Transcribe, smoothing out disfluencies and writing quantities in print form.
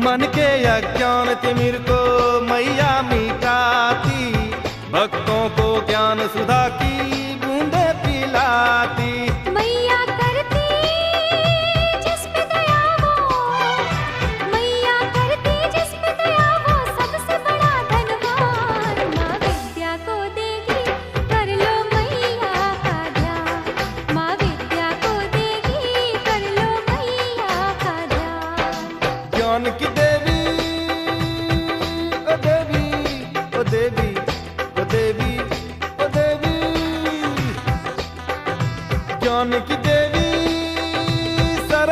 मन के अज्ञान तिमिर को मैया मिटाती, भक्तों को ज्ञान सुधा की बूंदे पिलाती। मैया करती जिस पे दया वो, मैया करती जिस पे दया वो सबसे बड़ा धनवान। माँ विद्या को देगी कर लो मैया का ध्यान, माँ विद्या को देगी कर लो मैया का ध्यान। ज्ञान की